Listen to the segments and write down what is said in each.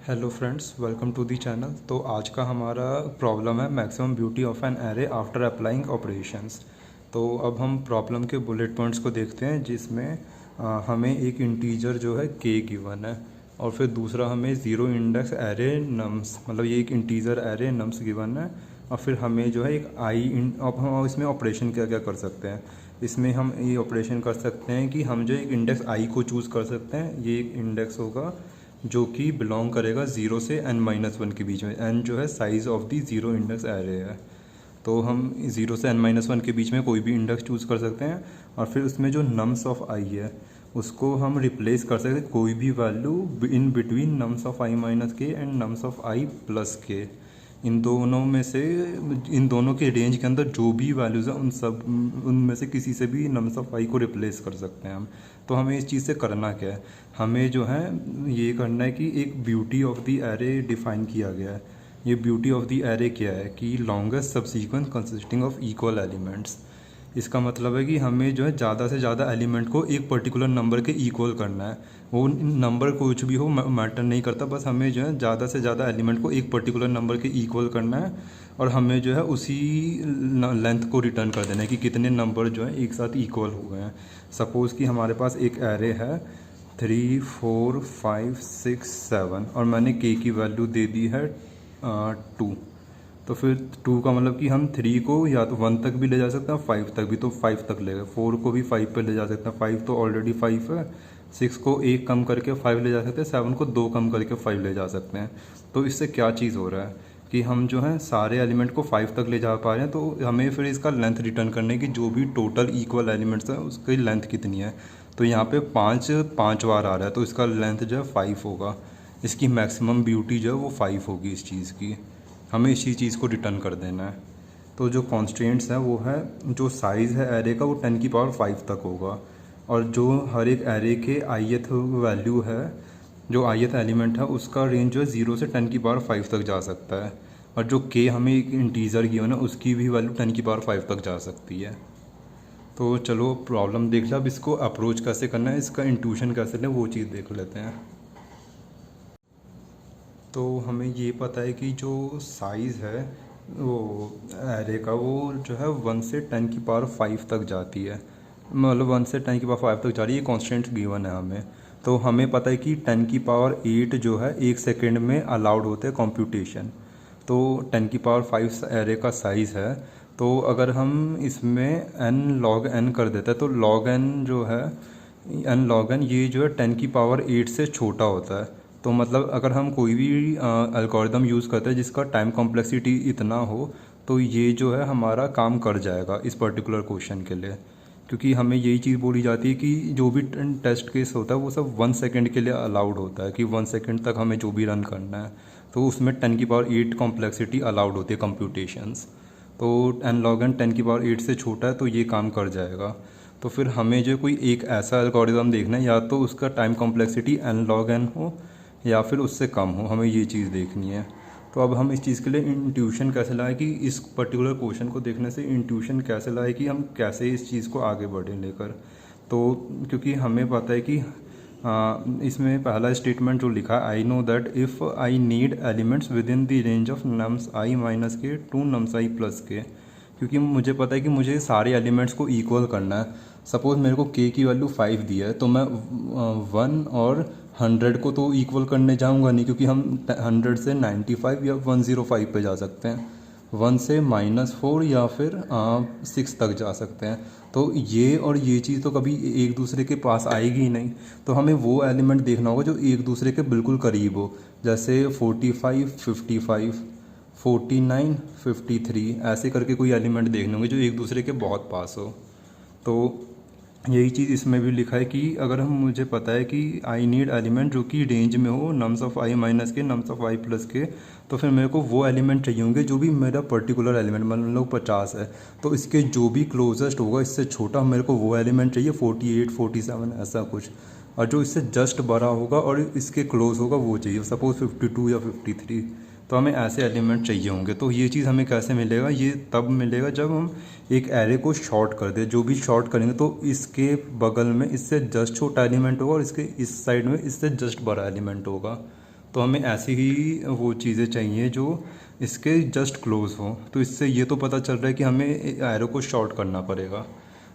Hello friends, welcome to the channel. तो आज का हमारा प्रॉब्लम है maximum beauty of an array after applying operations. तो अब हम प्रॉब्लम के बुलेट पॉइंट्स को देखते हैं, जिसमें हमें एक इंटीजर जो है के गिवन है और फिर दूसरा हमें ज़ीरो इंडेक्स एरे नम्स, मतलब ये एक इंटीजर एरे नम्स गिवन है और फिर हमें जो है एक अब हम इसमें ऑपरेशन क्या क्या कर सकते हैं। इसमें हम ये ऑपरेशन कर सकते हैं कि हम जो एक इंडेक्स आई को चूज़ कर सकते हैं। ये एक इंडेक्स होगा जो कि बिलोंग करेगा ज़ीरो से n-1 के बीच में। n जो है size of the zero index array है। तो हम ज़ीरो से n-1 के बीच में कोई भी इंडेक्स चूज़ कर सकते हैं और फिर उसमें जो नम्स ऑफ आई है उसको हम रिप्लेस कर सकते हैं कोई भी value in between nums of i minus k and nums of i plus k. इन दोनों में से, इन दोनों के रेंज के अंदर जो भी वैल्यूज़ हैं उनमें से किसी से भी नम्स ऑफ आई को रिप्लेस कर सकते हैं हम। तो हमें इस चीज़ से करना क्या है, हमें जो है ये करना है कि एक beauty of the array define किया गया है। ये ब्यूटी ऑफ द एरे क्या है कि longest subsequence consisting of equal elements. इसका मतलब है कि हमें जो है ज़्यादा से ज़्यादा एलिमेंट को एक पर्टिकुलर नंबर के इक्वल करना है। वो नंबर कुछ भी हो मैटर नहीं करता, बस हमें जो है ज़्यादा से ज़्यादा एलिमेंट को एक पर्टिकुलर नंबर के इक्वल करना है और हमें जो है उसी लेंथ को रिटर्न कर देना है कि कितने नंबर जो है एक साथ इक्वल हो गए हैं। सपोज़ कि हमारे पास एक एरे है 3, 4, 5, 6, 7 और मैंने के की वैल्यू दे दी है 2। तो फिर 2 का मतलब कि हम 3 को या तो 1 तक भी ले जा सकते हैं, 5 तक भी, तो 5 तक ले गए। 4 को भी 5 पे ले जा सकते हैं, 5 तो ऑलरेडी 5 है। 6 को 1 कम करके 5 ले जा सकते हैं, 7 को 2 कम करके 5 ले जा सकते हैं। तो इससे क्या चीज़ हो रहा है कि हम जो है सारे एलिमेंट को 5 तक ले जा पा रहे हैं। तो हमें फिर इसका लेंथ रिटर्न करने की, जो भी टोटल इक्वल एलिमेंट्स हैं उसकी लेंथ कितनी है। तो यहाँ पे 5 बार आ रहा है, तो इसका लेंथ जो है 5 होगा। इसकी मैक्सिमम ब्यूटी जो है वो 5 होगी इस चीज़ की। हमें इसी चीज़ को रिटर्न कर देना है। तो जो कॉन्स्टेंट्स हैं वो है, जो साइज़ है एरे का वो 10⁵ तक होगा और जो हर एक एरे के ith वैल्यू है, जो ith एलिमेंट है उसका रेंज जो है 0 से 10⁵ तक जा सकता है। और जो k हमें एक इंटीजर गिवन है उसकी भी वैल्यू 10⁵ तक जा सकती है। तो चलो प्रॉब्लम देख लिया, अब इसको अप्रोच कैसे करना है, इसका इंट्यूशन कैसे लें वो चीज़ देख लेते हैं। तो हमें ये पता है कि जो साइज़ है वो एरे का वो जो है 1 से 10⁵ तक जाती है, मतलब 1 से 10⁵ तक जा रही है। कॉन्स्टेंट गिवन है हमें। तो हमें पता है कि 10⁸ जो है 1 सेकेंड में अलाउड होते हैं कंप्यूटेशन। तो 10⁵ एरे का साइज़ है। तो अगर हम इसमें n log n कर देते हैं तो log n जो है, n log n ये जो है 10⁸ से छोटा होता है। तो मतलब अगर हम कोई भी एल्गोरिदम यूज़ करते हैं जिसका टाइम कॉम्प्लेक्सिटी इतना हो, तो ये जो है हमारा काम कर जाएगा इस पर्टिकुलर क्वेश्चन के लिए। क्योंकि हमें यही चीज़ बोली जाती है कि जो भी टेस्ट केस होता है वो सब 1 सेकेंड के लिए अलाउड होता है, कि 1 सेकेंड तक हमें जो भी रन करना है। तो उसमें 10⁸ कॉम्प्लेक्सिटी अलाउड होती है कंप्यूटेशंस। तो n log n 10⁸ से छोटा है तो ये काम कर जाएगा। तो फिर हमें जो कोई एक ऐसा एल्गोरिदम देखना है, या तो उसका time complexity n log n हो या फिर उससे कम हो, हमें ये चीज़ देखनी है। तो अब हम इस चीज़ के लिए इंट्यूशन कैसे लाएं, कि इस पर्टिकुलर क्वेश्चन को देखने से इंट्यूशन कैसे लाएं कि हम कैसे इस चीज़ को आगे बढ़ें लेकर। तो क्योंकि हमें पता है कि इसमें पहला स्टेटमेंट जो लिखा है, I know that if I need elements with in the range of nums I minus के टू नम्स आई प्लस के। क्योंकि मुझे पता है कि मुझे सारे एलिमेंट्स को इक्वल करना है। सपोज़ मेरे को k की वैल्यू 5 दी है, तो मैं 1 और 100 को तो इक्वल करने जाऊंगा नहीं, क्योंकि हम 100 से 95 या 105 पे जा सकते हैं। 1 से -4 या फिर 6 तक जा सकते हैं। तो ये और ये चीज़ तो कभी एक दूसरे के पास आएगी ही नहीं। तो हमें वो एलिमेंट देखना होगा जो एक दूसरे के बिल्कुल करीब हो, जैसे 45, 55, 49, 53, ऐसे करके कोई एलिमेंट देखने होंगे जो एक दूसरे के बहुत पास हो। तो यही चीज़ इसमें भी लिखा है कि अगर हम, मुझे पता है कि आई नीड एलिमेंट जो कि रेंज में हो नम्स ऑफ आई माइनस के नम्स ऑफ आई प्लस के, तो फिर मेरे को वो एलिमेंट चाहिए होंगे जो भी मेरा पर्टिकुलर एलिमेंट, मान लो 50 है तो इसके जो भी क्लोजेस्ट होगा इससे छोटा, मेरे को वो एलिमेंट चाहिए 48, 47 ऐसा कुछ। और जो इससे जस्ट बड़ा होगा और इसके क्लोज होगा वो चाहिए, सपोज 52 या 53। तो हमें ऐसे एलिमेंट चाहिए होंगे। तो ये चीज़ हमें कैसे मिलेगा, ये तब मिलेगा जब हम एक एरे को शॉर्ट कर दें। जो भी शॉर्ट करेंगे तो इसके बगल में इससे जस्ट छोटा एलिमेंट होगा और इसके इस साइड में इससे जस्ट बड़ा एलिमेंट होगा। तो हमें ऐसी ही वो चीज़ें चाहिए जो इसके जस्ट क्लोज हो। तो इससे ये तो पता चल रहा है कि हमें एरो को शॉर्ट करना पड़ेगा।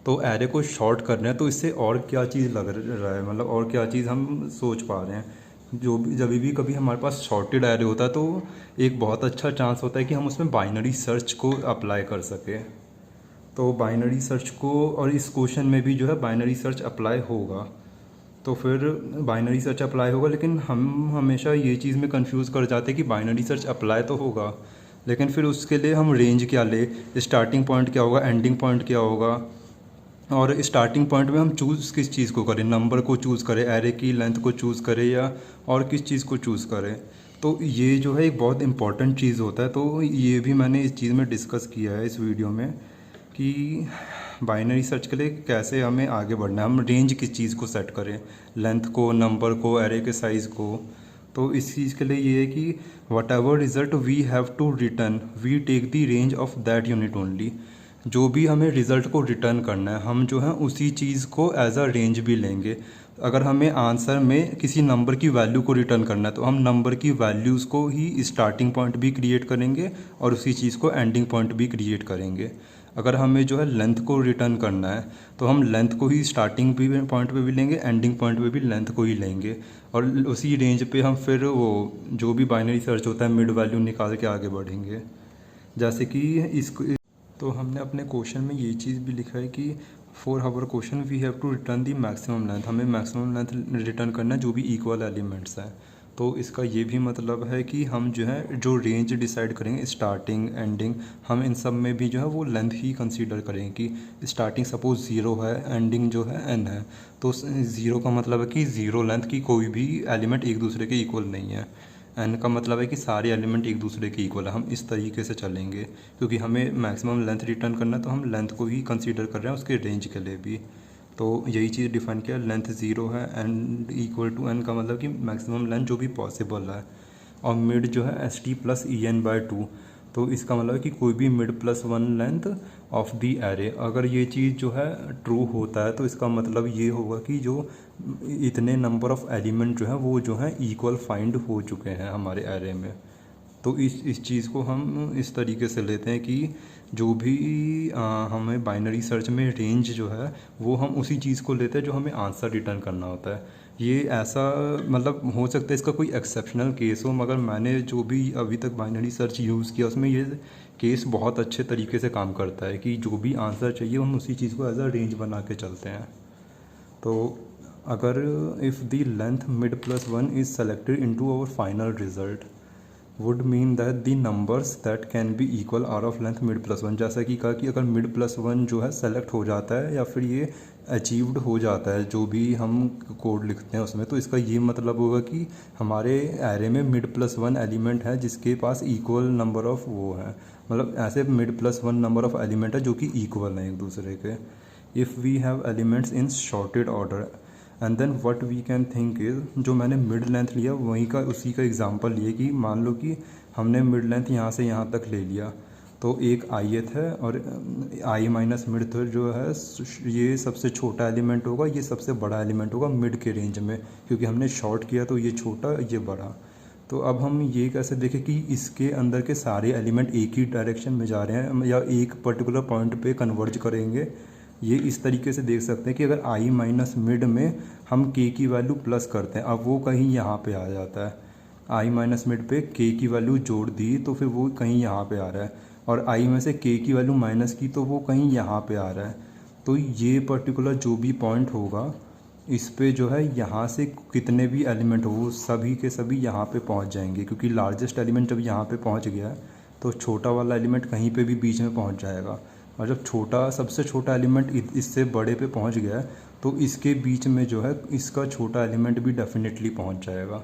तो एरे को शॉर्ट करना है तो इससे और क्या चीज़ लग रहा है, मतलब और क्या चीज़ हम सोच पा रहे हैं। जो भी जब भी कभी हमारे पास शॉर्टेड एरे होता है तो एक बहुत अच्छा चांस होता है कि हम उसमें बाइनरी सर्च को अप्लाई कर सकें। तो बाइनरी सर्च को, और इस क्वेश्चन में भी जो है बाइनरी सर्च अप्लाई होगा। तो फिर बाइनरी सर्च अप्लाई होगा, लेकिन हम हमेशा ये चीज़ में कंफ्यूज कर जाते हैं कि बाइनरी सर्च अप्लाई तो होगा, लेकिन फिर उसके लिए हम रेंज क्या ले, स्टार्टिंग पॉइंट क्या होगा, एंडिंग पॉइंट क्या होगा, और स्टार्टिंग पॉइंट में हम चूज़ किस चीज़ को करें, नंबर को चूज़ करें, एरे की लेंथ को चूज़ करें, या और किस चीज़ को चूज़ करें। तो ये जो है एक बहुत इंपॉर्टेंट चीज़ होता है। तो ये भी मैंने इस चीज़ में डिस्कस किया है इस वीडियो में कि बाइनरी सर्च के लिए कैसे हमें आगे बढ़ना है, हम रेंज किस चीज़ को सेट करें, लेंथ को, नंबर को, एरे के साइज़ को। तो इस चीज़ के लिए ये है कि whatever result we have to return we take the range of that unit only. जो भी हमें रिज़ल्ट को रिटर्न करना है, हम जो है उसी चीज़ को एज अ रेंज भी लेंगे। अगर हमें आंसर में किसी नंबर की वैल्यू को रिटर्न करना है तो हम नंबर की वैल्यूज़ को ही स्टार्टिंग पॉइंट भी क्रिएट करेंगे और उसी चीज़ को एंडिंग पॉइंट भी क्रिएट करेंगे। अगर हमें जो है लेंथ को रिटर्न करना है तो हम लेंथ को ही स्टार्टिंग भी पॉइंट पे भी लेंगे, एंडिंग पॉइंट पे भी लेंथ को ही लेंगे, और उसी रेंज पे हम फिर वो जो भी बाइनरी सर्च होता है मिड वैल्यू निकाल के आगे बढ़ेंगे। जैसे कि इसको, तो हमने अपने क्वेश्चन में ये चीज़ भी लिखा है कि for our question we have to return the maximum length, हमें मैक्सिमम लेंथ रिटर्न करना है जो भी इक्वल एलिमेंट्स हैं। तो इसका ये भी मतलब है कि हम जो है जो रेंज डिसाइड करेंगे, स्टार्टिंग एंडिंग, हम इन सब में भी जो है वो लेंथ ही कंसीडर करेंगे कि स्टार्टिंग सपोज 0 है, एंडिंग जो है n है। तो 0 का मतलब है कि 0 लेंथ की कोई भी एलिमेंट एक दूसरे के इक्वल नहीं है, n का मतलब है कि सारे एलिमेंट एक दूसरे के इक्वल है। हम इस तरीके से चलेंगे क्योंकि हमें मैक्सिमम लेंथ रिटर्न करना है, तो हम लेंथ को ही कंसीडर कर रहे हैं उसके रेंज के लिए भी। तो यही चीज़ डिफाइन किया, लेंथ 0 है एंड इक्वल टू n का मतलब कि मैक्सिमम लेंथ जो भी पॉसिबल है, और मिड जो है st प्लस en/2। तो इसका मतलब है कि कोई भी mid plus 1 length of the array. अगर ये चीज़ जो है ट्रू होता है तो इसका मतलब ये होगा कि जो इतने नंबर ऑफ एलिमेंट जो है वो जो है इक्वल फाइंड हो चुके हैं हमारे एरे में। तो इस चीज़ को हम इस तरीके से लेते हैं कि जो भी हमें बाइनरी सर्च में रेंज जो है वो हम उसी चीज़ को लेते हैं जो हमें आंसर रिटर्न करना होता है। ये ऐसा मतलब हो सकता है इसका कोई एक्सेप्शनल केस हो, मगर मैंने जो भी अभी तक बाइनरी सर्च यूज़ किया उसमें ये केस बहुत अच्छे तरीके से काम करता है कि जो भी आंसर चाहिए हम उसी चीज़ को एज अ रेंज बना के चलते हैं। तो अगर if the length mid plus 1 is selected into our final result would mean that the numbers that can be equal are of length mid plus 1। जैसा कि कहा कि अगर मिड प्लस 1 जो है सेलेक्ट हो जाता है या फिर ये अचीव्ड हो जाता है जो भी हम कोड लिखते हैं उसमें, तो इसका ये मतलब होगा कि हमारे एरे में मिड प्लस 1 एलिमेंट है जिसके पास इक्वल नंबर ऑफ वो है, मतलब ऐसे mid plus 1 number of element है जो कि इक्वल हैं एक दूसरे के। If we have elements in sorted order and then what we can think is, जो मैंने मिड लेंथ लिया वहीं का उसी का एग्जांपल लिए कि मान लो कि हमने मिड लेंथ यहाँ से यहाँ तक ले लिया, तो एक ith है और i माइनस मिड जो है ये सबसे छोटा एलिमेंट होगा, ये सबसे बड़ा एलिमेंट होगा मिड के रेंज में, क्योंकि हमने शॉर्ट किया तो ये छोटा ये बड़ा। तो अब हम ये कैसे देखें कि इसके अंदर के सारे एलिमेंट एक ही डायरेक्शन में जा रहे हैं या एक पर्टिकुलर पॉइंट पे कन्वर्ज करेंगे। ये इस तरीके से देख सकते हैं कि अगर i माइनस मिड में हम k की वैल्यू प्लस करते हैं, अब वो कहीं यहाँ पे आ जाता है। i माइनस मिड पे k की वैल्यू जोड़ दी तो फिर वो कहीं यहाँ पे आ रहा है, और i में से k की वैल्यू माइनस की तो वो कहीं यहाँ पे आ रहा है। तो ये पर्टिकुलर जो भी पॉइंट होगा इस पे जो है यहाँ से कितने भी एलिमेंट हो वो सभी के सभी यहाँ पे पहुँच जाएंगे, क्योंकि लार्जेस्ट एलिमेंट जब यहाँ पे पहुँच गया है तो छोटा वाला एलिमेंट कहीं पे भी बीच में पहुँच जाएगा, और जब छोटा सबसे छोटा एलिमेंट इससे बड़े पे पहुंच गया है तो इसके बीच में जो है इसका छोटा एलिमेंट भी डेफिनेटली पहुंच जाएगा।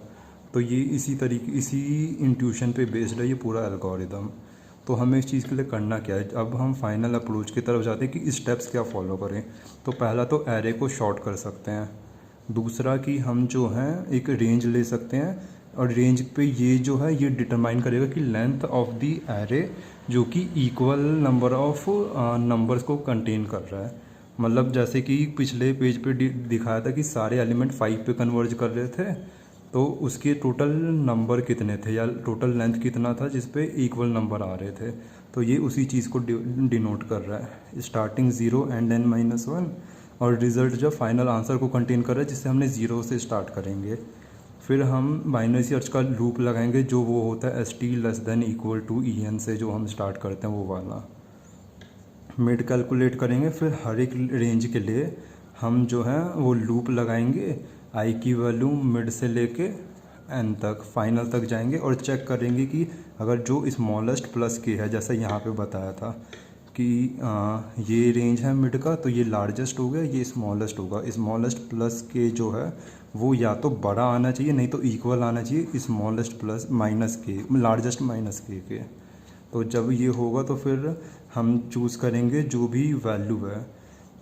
तो ये इसी तरीके इसी इंट्यूशन पे बेस्ड है ये पूरा एल्गोरिदम। तो हमें इस चीज़ के लिए करना क्या है, अब हम फाइनल अप्रोच की तरफ जाते हैं कि स्टेप्स क्या फॉलो करें। तो पहला तो एरे को शॉर्ट कर सकते हैं, दूसरा कि हम जो हैं एक रेंज ले सकते हैं, और रेंज पे ये जो है ये डिटरमाइन करेगा कि लेंथ ऑफ दी एरे जो कि इक्वल नंबर ऑफ नंबर्स को कंटेन कर रहा है। मतलब जैसे कि पिछले पेज पे दिखाया था कि सारे एलिमेंट 5 पे कन्वर्ज कर रहे थे, तो उसके टोटल नंबर कितने थे या टोटल लेंथ कितना था जिस पे इक्वल नंबर आ रहे थे। तो ये उसी चीज़ को डिनोट कर रहा है, starting zero and n minus one, और रिज़ल्ट जो फाइनल आंसर को कंटेन कर रहा है जिससे हमने ज़ीरो से स्टार्ट करेंगे। फिर हम बाइनरी सर्च का लूप लगाएंगे जो वो होता है S T less than equal to E N से जो हम स्टार्ट करते हैं वो वाला। मिड कैलकुलेट करेंगे, फिर हर एक रेंज के लिए हम जो है वो लूप लगाएंगे, आई की वैल्यू मिड से लेके एन तक फाइनल तक जाएंगे और चेक करेंगे कि अगर जो स्मॉलेस्ट प्लस के है जैसा यहाँ पे बताया था कि ये रेंज है मिड का, तो ये लार्जेस्ट हो गया, ये स्मॉलेस्ट होगा। स्मॉलेस्ट प्लस के जो है वो या तो बड़ा आना चाहिए नहीं तो इक्वल आना चाहिए स्मॉलेस्ट प्लस माइनस के, लार्जेस्ट माइनस के। तो जब ये होगा तो फिर हम चूज़ करेंगे जो भी वैल्यू है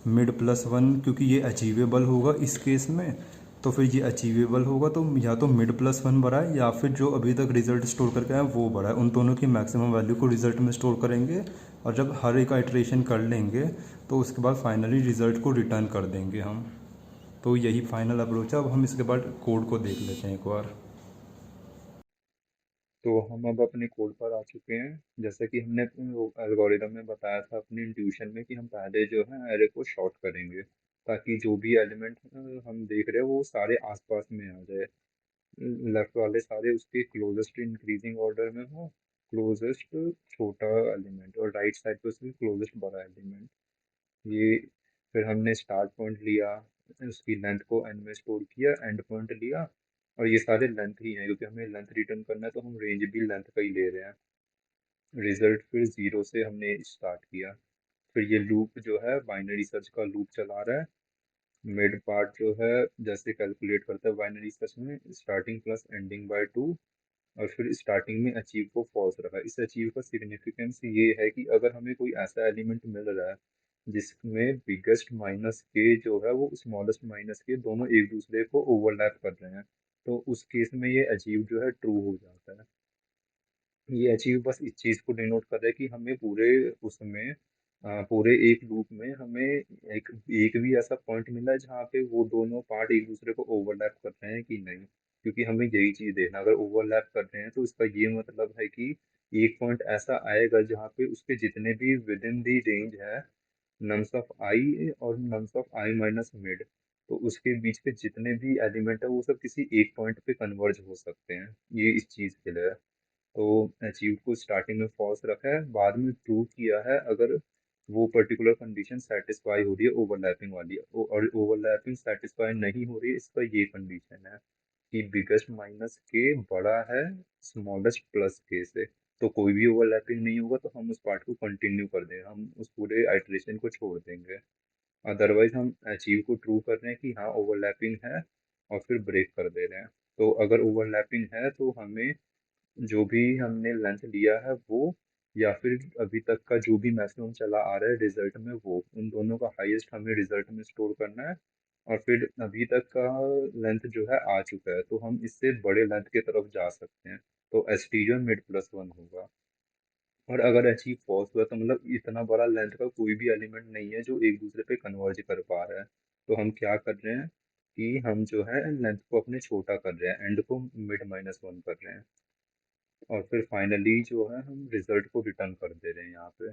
मिड प्लस वन, क्योंकि ये अचीवेबल होगा इस केस में। तो फिर ये अचीवेबल होगा तो या तो मिड प्लस वन बड़ा है या फिर जो अभी तक रिज़ल्ट स्टोर करके आए वो बड़ा है, उन दोनों की मैक्सिमम वैल्यू को रिज़ल्ट में स्टोर करेंगे। और जब हर एक आइट्रेशन कर लेंगे तो उसके बाद फाइनली रिज़ल्ट को रिटर्न कर देंगे हम। तो यही फाइनल अप्रोच है। अब हम इसके बाद कोड को देख लेते हैं एक बार। तो हम अब अपने कोड पर आ चुके हैं। जैसा कि हमने एल्गोरिदम में बताया था अपनी इंट्यूशन में कि हम पहले जो है एरे को शॉर्ट करेंगे ताकि जो भी एलिमेंट हम देख रहे हैं वो सारे आसपास में आ जाए। लेफ्ट वाले सारे उसके क्लोजेस्ट इंक्रीजिंग ऑर्डर में हो, क्लोजेस्ट छोटा एलिमेंट, और राइट साइड पे उसके क्लोजेस्ट बड़ा एलिमेंट। ये फिर हमने स्टार्ट पॉइंट लिया, उसकी लेंथ को एन में स्टोर किया, एंड पॉइंट लिया, और ये सारे लेंथ ही हैं क्योंकि हमें लेंथ रिटर्न करना है तो हम रेंज भी लेंथ का ही ले रहे हैं। रिजल्ट फिर ज़ीरो से हमने स्टार्ट किया। फिर ये लूप जो है बाइनरी सर्च का लूप चला रहा है। मिड पार्ट जो है जैसे कैलकुलेट करता है बाइनरी सर्च में starting plus ending by two, और फिर स्टार्टिंग में अचीव को फॉल्स रखा है। इस अचीव का सिग्निफिकेंस ये है कि अगर हमें कोई ऐसा एलिमेंट मिल रहा है जिसमें बिगेस्ट माइनस के जो है वो स्मॉलेस्ट माइनस के दोनों एक दूसरे को ओवरलैप कर रहे हैं, तो उस केस में ये अचीव जो है ट्रू हो जाता है। ये अचीव बस इस चीज़ को डिनोट कर रहा है कि हमें पूरे उसमें पूरे एक लूप में हमें एक एक भी ऐसा पॉइंट मिला है जहाँ पे वो दोनों पार्ट एक दूसरे को ओवरलैप कर रहे हैं कि नहीं। क्योंकि हमें यही चीज़ देखना, अगर ओवरलैप कर रहे हैं तो इसका ये मतलब है कि एक पॉइंट ऐसा आएगा जहाँ पे उसके जितने भी विद इन दी रेंज है नम्स ऑफ आई और nums of i minus mid, तो उसके बीच के जितने भी एलिमेंट है वो सब किसी एक पॉइंट पे कन्वर्ज हो सकते हैं। ये इस चीज़ के लिए है। तो अचीव को स्टार्टिंग में फॉल्स रखा है, बाद में ट्रू किया है अगर वो पर्टिकुलर कंडीशन सेटिस्फाई हो रही है ओवरलैपिंग वाली, और ओवरलैपिंग सेटिस्फाई नहीं हो रही है इसका ये कंडीशन है कि बिगेस्ट माइनस के बड़ा है स्मॉलेस्ट प्लस के से। तो कोई भी ओवरलैपिंग नहीं होगा तो हम उस पार्ट को कंटिन्यू कर देंगे, हम उस पूरे आइटरेशन को छोड़ देंगे। अदरवाइज हम अचीव को ट्रू कर रहे हैं कि हाँ ओवरलैपिंग है और फिर ब्रेक कर दे रहे हैं। तो अगर ओवरलैपिंग है तो हमें जो भी हमने लेंथ लिया है वो, या फिर अभी तक का जो भी मैक्सिमम चला आ रहा है रिजल्ट में वो, उन दोनों का हाईएस्ट हमें रिजल्ट में स्टोर करना है। और फिर अभी तक का लेंथ जो है आ चुका है तो हम इससे बड़े लेंथ की तरफ जा सकते हैं। तो एस टी जो मिड प्लस वन होगा। और अगर अचीव फॉल्स हुआ तो मतलब इतना बड़ा लेंथ का कोई भी एलिमेंट नहीं है जो एक दूसरे पे कन्वर्ज कर पा रहा है। तो हम क्या कर रहे हैं कि हम जो है लेंथ को अपने छोटा कर रहे हैं, एंड को मिड माइनस वन कर रहे हैं, और फिर फाइनली जो है हम रिजल्ट को रिटर्न कर दे रहे हैं यहाँ पे।